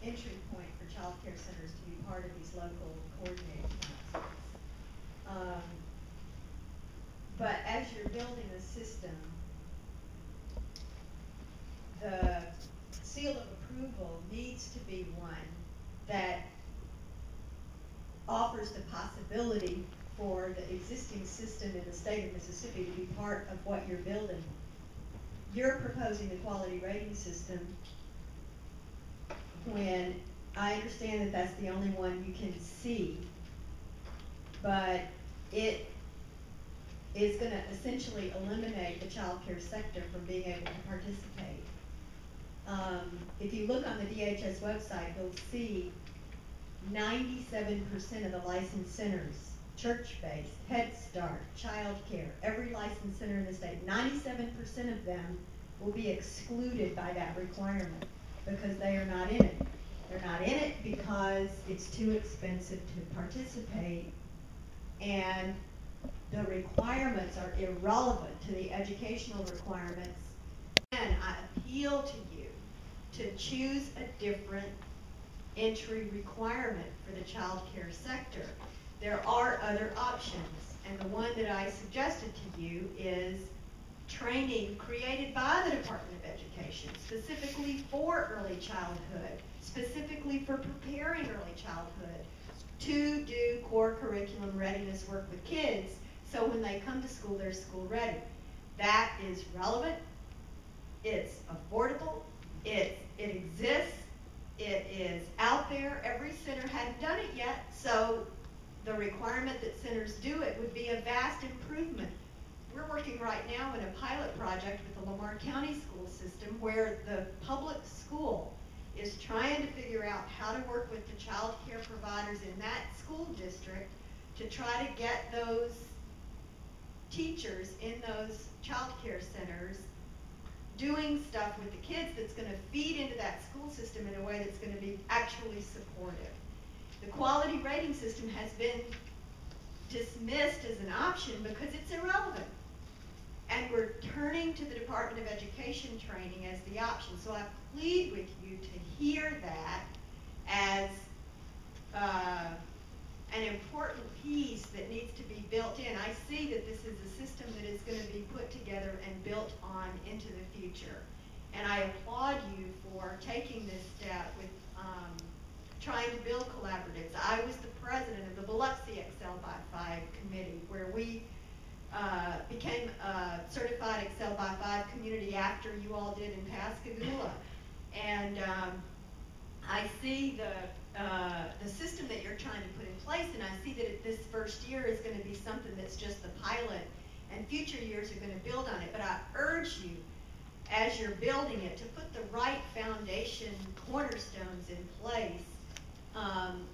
entry point for child care centers to be part of these local coordinating councils. But as you're building a system, the seal of approval needs to be one that offers the possibility for the existing system in the state of Mississippi to be part of what you're building. You're proposing the quality rating system when I understand that that's the only one you can see, but it is going to essentially eliminate the child care sector from being able to participate. If you look on the DHS website, you'll see 97% of the licensed centers, church-based, Head Start, child care, every licensed center in the state, 97% of them will be excluded by that requirement because they are not in it. They're not in it because it's too expensive to participate, and the requirements are irrelevant to the educational requirements. And I appeal to you to choose a different entry requirement for the child care sector. There are other options, and the one that I suggested to you is training created by the Department of Education, specifically for early childhood, specifically for preparing early childhood to do core curriculum readiness work with kids, so when they come to school, they're school ready. That is relevant, it's affordable, it exists, it is out there. Every center hadn't done it yet, so the requirement that centers do it would be a vast improvement. We're working right now in a pilot project with the Lamar County school system where the public school is trying to figure out how to work with the child care providers in that school district to try to get those teachers in those child care centers doing stuff with the kids that's going to feed into that school system in a way that's going to be actually supportive. The quality rating system has been dismissed as an option because it's irrelevant. And we're turning to the Department of Education training as the option. So I plead with you to hear that as an important piece that needs to be built in. I see that this is a system that is going to be put together and built on into the future. And I applaud you for taking this step with trying to build collaboratives. I was the president of the Biloxi Excel by 5 committee, where we became a certified Excel by 5 community after you all did in Pascagoula. And I see the system that you're trying to put in place, and I see that this first year is going to be something that's just the pilot, and future years are going to build on it. But I urge you, as you're building it, to put the right foundation cornerstones in place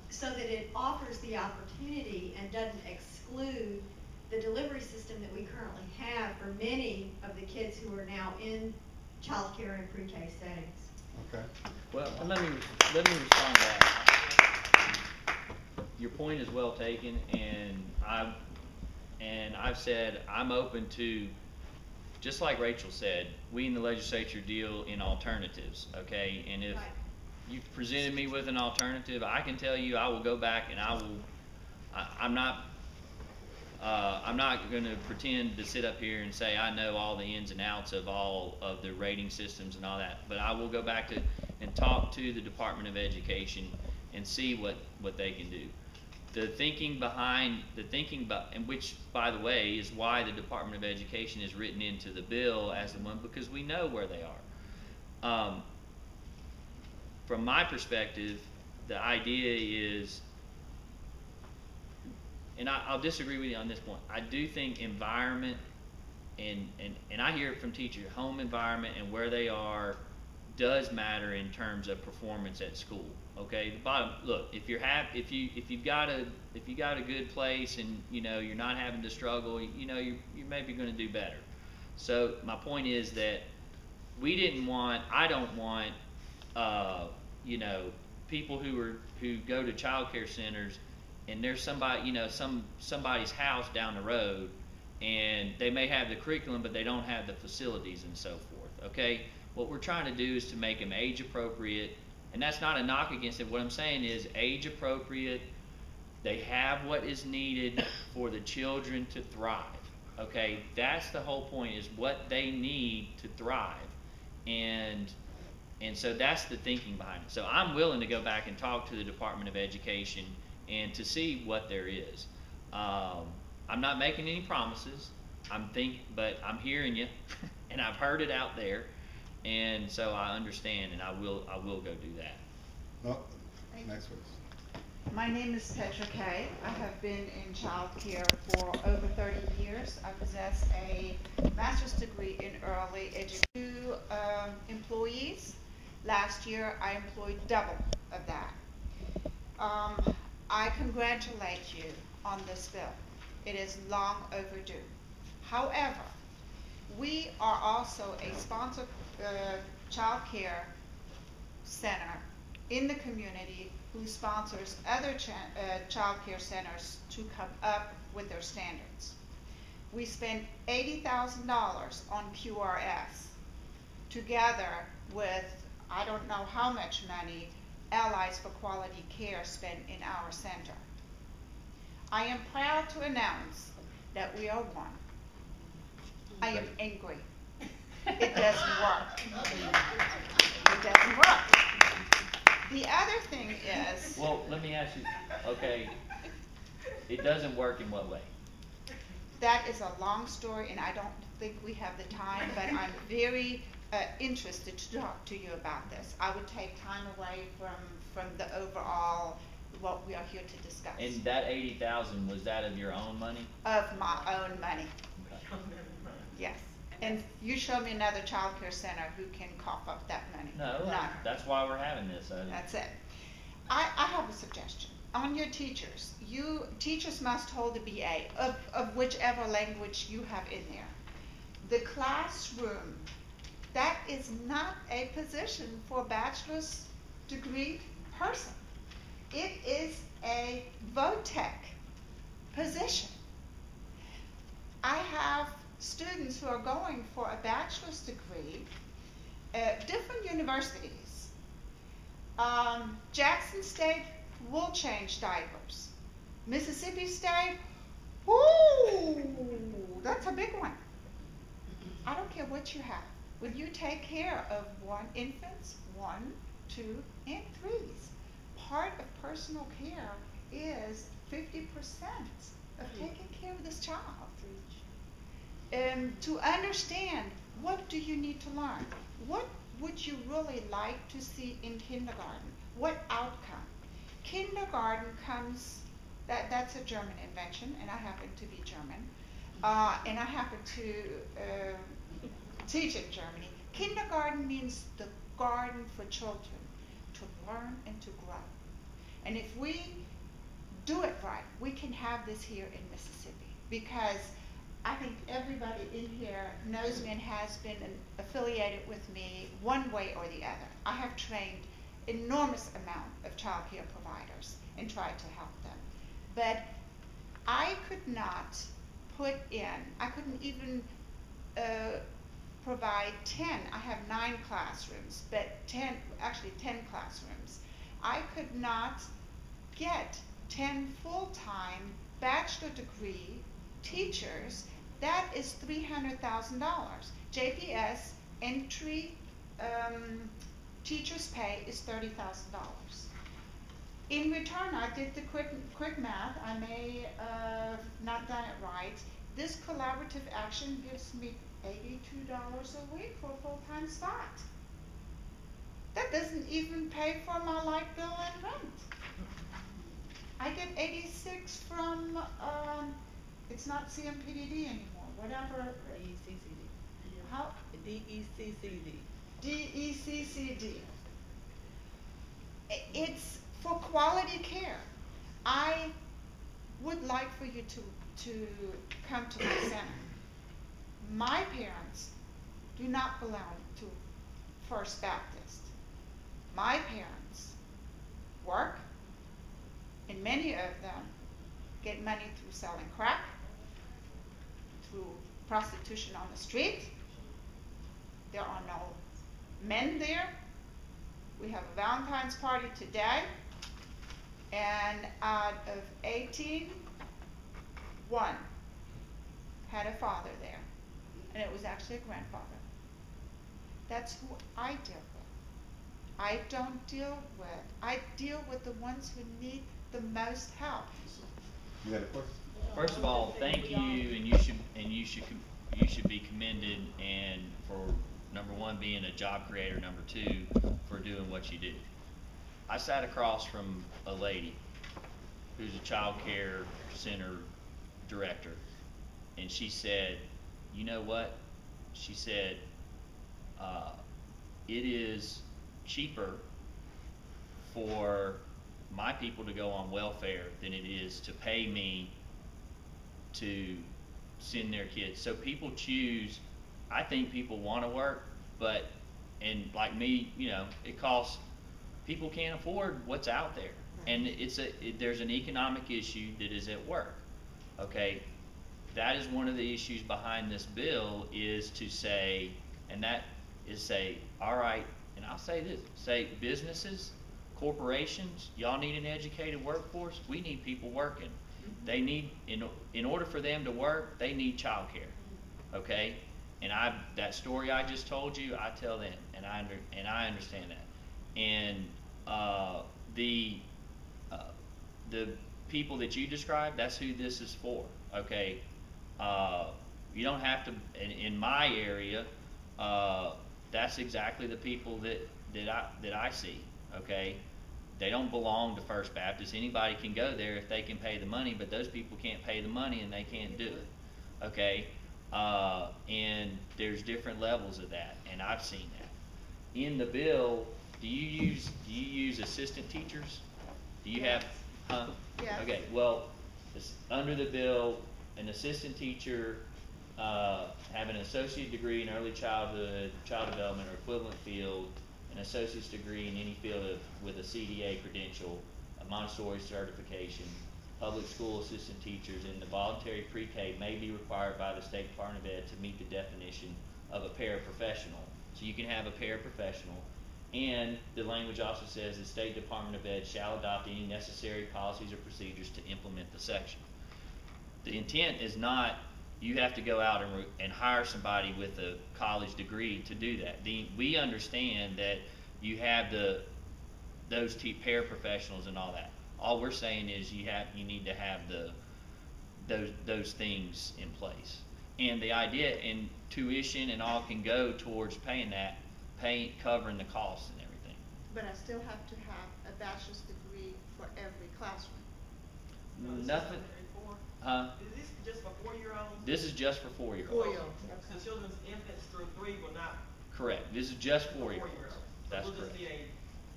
so that it offers the opportunity and doesn't exclude the delivery system that we currently have for many of the kids who are now in child care and pre-K settings. Okay. Well, let me respond to that. Your point is well taken, and I've said I'm open to, just like Rachel said, we in the legislature deal in alternatives, okay? And if you presented me with an alternative, I can tell you I will go back and I'm not going to pretend to sit up here and say I know all the ins and outs of all of the rating systems and all that, but I will go back to and talk to the Department of Education and see what they can do. The thinking behind and which, by the way, is why the Department of Education is written into the bill as the one, because we know where they are. From my perspective, the idea is, and I'll disagree with you on this point. I do think environment, and I hear it from teachers, home environment and where they are does matter in terms of performance at school. Okay, the bottom, look, if you've got a good place and you're not having to struggle, you're maybe going to do better. So my point is that I don't want people who go to child care centers and there's somebody, somebody's house down the road, and they may have the curriculum, but they don't have the facilities and so forth. Okay, what we're trying to do is to make them age appropriate And that's not a knock against it. What I'm saying is age appropriate. They have what is needed for the children to thrive. Okay, that's the whole point, is what they need to thrive. And so that's the thinking behind it. So I'm willing to go back and talk to the Department of Education and to see what there is. I'm not making any promises. But I'm hearing you, and I've heard it out there, and so I understand, and I will go do that. No, next please. My name is PreK. I have been in child care for over 30 years. I possess a master's degree in early education. 2 employees. Last year, I employed double of that. I congratulate you on this bill. It is long overdue. However, we are also a sponsored child care center in the community who sponsors other child care centers to come up with their standards. We spend $80,000 on QRIS together with, I don't know how much money, Allies for Quality Care spend in our center. I am proud to announce that we are one. I am angry. It doesn't work. It doesn't work. The other thing is... Well, let me ask you, okay, it doesn't work in what way? That is a long story, and I don't think we have the time, but I'm very interested to talk to you about this. I would take time away from the overall, what we are here to discuss. And that $80,000, was that of your own money? Of my own money. Okay. Yes. And you show me another child care center who can cough up that money. No, None. that's why we're having this. That's it. I have a suggestion. On your teachers, teachers must hold a BA of whichever language you have in there. The classroom, that is not a position for a bachelor's degree person. It is a VOTEC position. I have students who are going for a bachelor's degree at different universities. Jackson State will change diapers. Mississippi State, ooh, that's a big one. I don't care what you have. When you take care of infants, 1, 2, and 3s, part of personal care is 50% of taking care of this child. To understand, what do you need to learn? What would you really like to see in kindergarten? What outcome? Kindergarten comes, that's a German invention, and I happen to be German, and I happen to teach in Germany. Kindergarten means the garden for children to learn and to grow. And if we do it right, we can have this here in Mississippi, because I think everybody in here knows me and has been affiliated with me one way or the other. I have trained enormous amount of child care providers and tried to help them. But I could not I couldn't even provide 10. I have 9 classrooms, but 10 classrooms. I could not get 10 full-time bachelor degree teachers. That is $300,000. JPS entry teacher's pay is $30,000. In return, I did the quick math. I may have not done it right. This collaborative action gives me $82 a week for a full-time spot. That doesn't even pay for my light bill and rent. I get 86 from, it's not CMPDD anymore, whatever. DECCD. How? DECCD. DECCD. It's for quality care. I would like for you to come to my center. My parents do not belong to First Baptist. My parents work, and many of them get money through selling crack, through prostitution on the street. There are no men there. We have a Valentine's party today, and out of 18, 1 had a father there, and it was actually a grandfather. That's who I deal with. I deal with the ones who need the most help. You got a question? First of all, thank you, and you should be commended, and for number one being a job creator, number two for doing what you do. I sat across from a lady who's a child care center director, and she said, you know what? She said, it is cheaper for my people to go on welfare than it is to pay me to send their kids. So people choose. I think people want to work, but, and like me, you know, it costs, people can't afford what's out there. And there's an economic issue that is at work. Okay, that is one of the issues behind this bill, is to say, and that is say, all right, and I'll say this, say businesses, corporations, y'all need an educated workforce. We need people working. They need, in order for them to work, they need child care. Okay, and that story I just told you, I tell them, and I understand that. And the people that you described, that's who this is for. Okay, you don't have to. In my area, that's exactly the people that I see. Okay, they don't belong to First Baptist. Anybody can go there if they can pay the money, but those people can't pay the money and they can't do it. Okay, and there's different levels of that, and I've seen that. In the bill, do you use assistant teachers? Do you have? Yes. Okay. Well, under the bill, an assistant teacher have an associate degree in early childhood, child development, or equivalent field, an associate's degree in any field with a CDA credential, a Montessori certification. Public school assistant teachers in the voluntary pre-K may be required by the State Department of Ed to meet the definition of a paraprofessional. So you can have a paraprofessional, and the language also says the State Department of Ed shall adopt any necessary policies or procedures to implement the section. The intent is not you have to go out and hire somebody with a college degree to do that. We understand that you have those paraprofessionals and all that. All we're saying is you need to have those things in place. And the idea, and tuition and all can go towards covering the costs and everything. But I still have to have a bachelor's degree for every classroom. Nothing. Is this just for 4-year-olds? This is just for 4-year-olds. 4-year-olds. So children's infants through 3 will not. Correct. This is just 4-year-olds. 4-year-olds. That's so we'll correct. just be a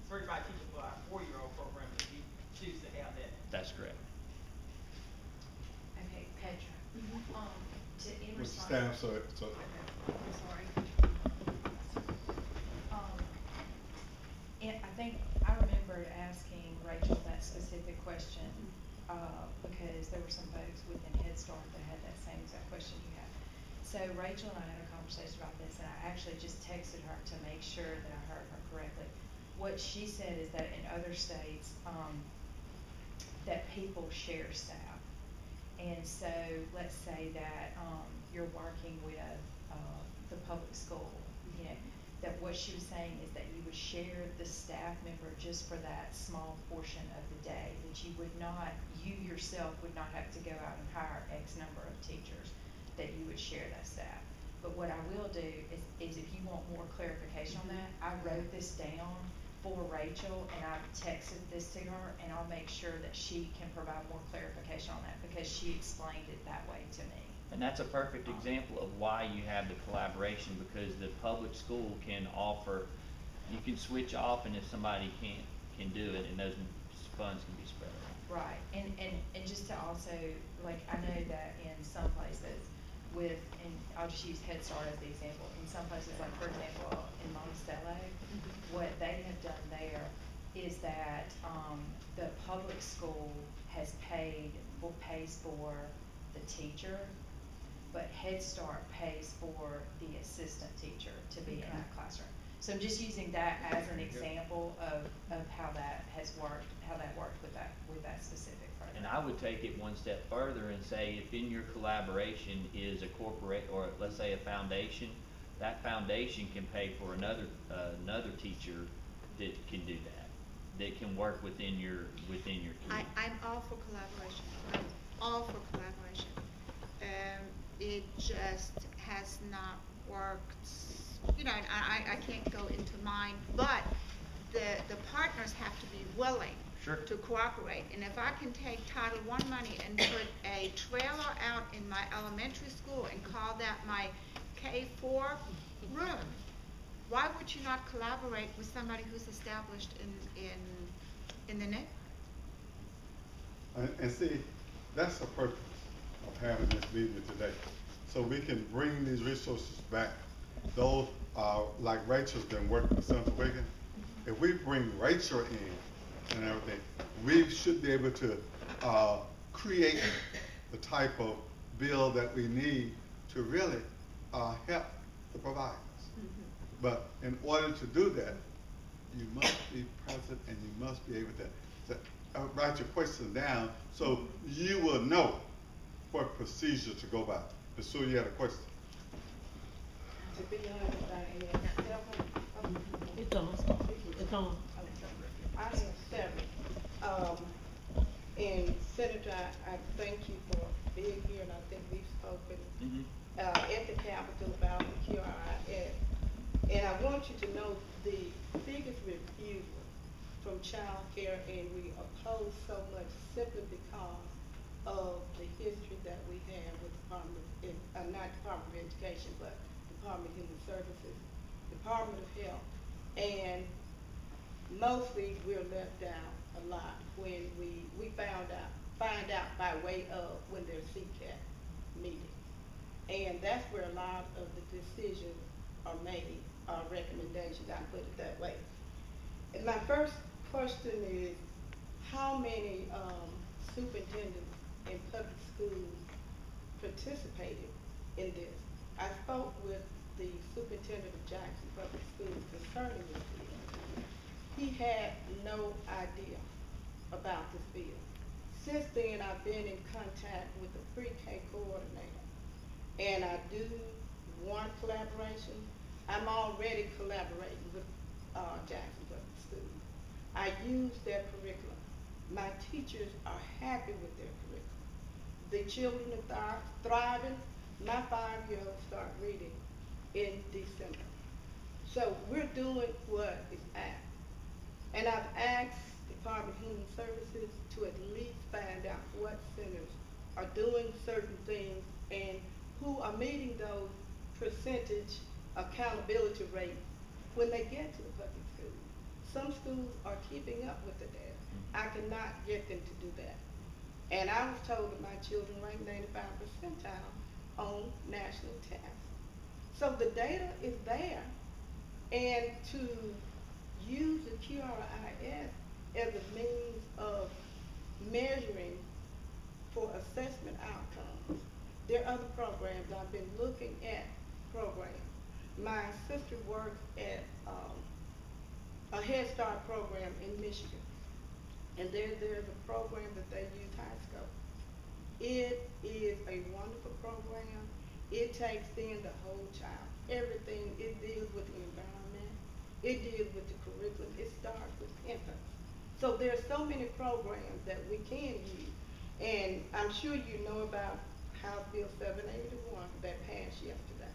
certified teacher for our 4-year-old program if we choose to have that. That's correct. Okay, Petra. In Mr. response. Stam, so I'm sorry. I think I remembered asking Rachel that specific question, because there were some folks within Head Start that had that same exact question you had. So Rachel and I had a conversation about this, and I actually just texted her to make sure that I heard her correctly. What she said is that in other states, that people share staff. And so let's say that you're working with the public school, you know, that what she was saying is that you would share the staff member just for that small portion of the day, that you yourself would not have to go out and hire X number of teachers, that you would share that staff. But what I will do is if you want more clarification on that, I wrote this down for Rachel and I texted this to her, and I'll make sure that she can provide more clarification on that, because she explained it that way to me. And that's a perfect example of why you have the collaboration, because the public school can offer, you can switch off, and if somebody can do it, and those funds can be spread around. Right, and just to also, like, I know that in some places and I'll just use Head Start as the example, in some places, like for example, in Monticello, what they have done there is that the public school pays for the teacher, but Head Start pays for the assistant teacher to be in that classroom. So I'm just using that as an example of how that has worked, how that worked with that specific program. And I would take it one step further and say, if in your collaboration is a corporate, or let's say a foundation, that foundation can pay for another teacher that can do that can work within your team. I'm all for collaboration. I'm all for collaboration. It just has not worked. You know, I can't go into mine, but the partners have to be willing to cooperate. And if I can take Title I money and put a trailer out in my elementary school and call that my K-4 room, why would you not collaborate with somebody who's established in the net? And see, that's the purpose of having this meeting today. So we can bring these resources back. Those, like Rachel's been working with Central Wigan. If we bring Rachel in and everything, we should be able to create the type of bill that we need to really help the providers. But in order to do that, you must be present and you must be able to write your question down so you will know what procedure to go by. Ms. Sue, you had a question? To be honest, I have several. It's on. I have several. And Senator, I thank you for being here, and I think we've spoken at the Capitol about the QRIS. And I want you to know the biggest refusal from child care, and we oppose so much simply because of the history that we have with not Department of Education, but Department of Human Services, Department of Health, and mostly we're left out a lot when we find out by way of when there's CCAT meetings, and that's where a lot of the decisions are made, recommendations. I put it that way. And my first question is, how many superintendents in public schools participated in this? I spoke with the superintendent of Jackson Public Schools concerning this bill. He had no idea about this bill. Since then, I've been in contact with the PreK coordinator, and I do want collaboration. I'm already collaborating with Jackson Public Schools. I use their curriculum. My teachers are happy with their curriculum. The children are thriving. My 5-year-olds start reading in December. So we're doing what is asked. And I've asked Department of Human Services to at least find out what centers are doing certain things and who are meeting those percentage accountability rates when they get to the public schools. Some schools are keeping up with the data. I cannot get them to do that. And I was told that my children ranked 95 percentile on national tests. So the data is there. And to use the QRIS as a means of measuring for assessment outcomes, there are other programs. I've been looking at programs. My sister works at a Head Start program in Michigan, and there's a program that they use high scope. It is a wonderful program. It takes in the whole child. Everything. It deals with the environment. It deals with the curriculum. It starts with infants. So there's so many programs that we can use, and I'm sure you know about House Bill 781 that passed yesterday.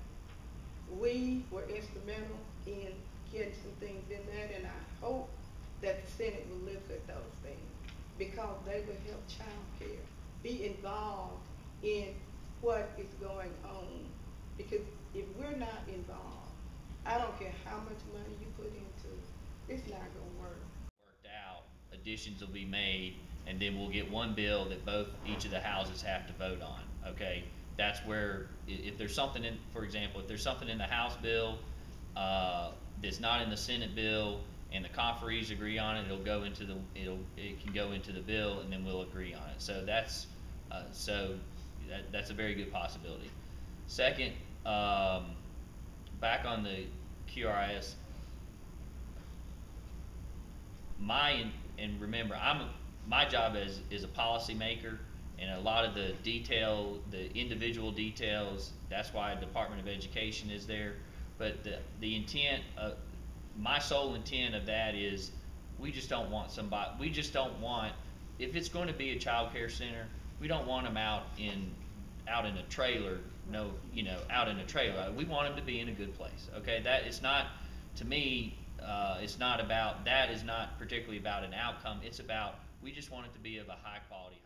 We were instrumental in getting some things in that, and I hope that the Senate will look at those things because they will help child care be involved in what is going on. Because if we're not involved, I don't care how much money you put into it, it's not going to work. Worked out, additions will be made, and then we'll get one bill that each of the houses have to vote on, okay? That's where, if there's something in, for example, if there's something in the House bill that's not in the Senate bill, and the conferees agree on it, it can go into the bill, and then we'll agree on it. So that's a very good possibility. Second, back on the QRIS, and remember, my job is a policymaker, and a lot of the individual details, that's why Department of Education is there. But the intent of, my sole intent of that is, we just don't want if it's going to be a child care center, we don't want them out in a trailer, out in a trailer. We want them to be in a good place, okay? That is not, to me, it's not about, that is not particularly about an outcome. It's about, we just want it to be of a high quality